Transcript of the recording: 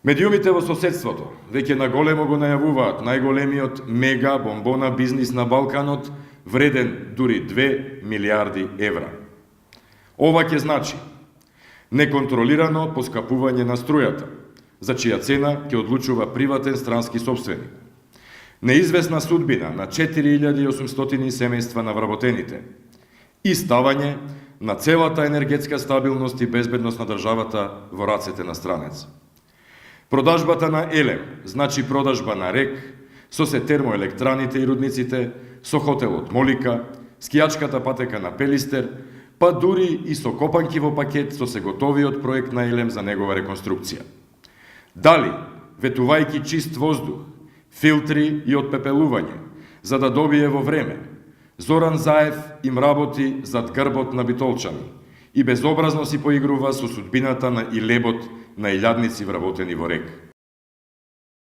Медиумите во соседството веќе наголемо го најавуваат најголемиот мега бомбона бизнис на Балканот, вреден дури 2 милиарди евра. Ова ќе значи неконтролирано поскапување на струјата, за чија цена ќе одлучува приватен странски собственик. Неизвестна судбина на 4800 семејства на вработените и ставање на целата енергетска стабилност и безбедност на државата во рацете на странец. Продажбата на Елем значи продажба на РЕК, со се термоелектраните и рудниците, со хотелот Молика, скијачката патека на Пелистер, па дури и со копанки во пакет со се готовиот проект на Елем за негова реконструкција. Дали, ветувајќи чист воздух, филтри и отпепелување, за да добие во време, Зоран Заев им работи зад грбот на битолчани и безобразно си поигрува со судбината на и лебот на илјадници вработени во РЕК.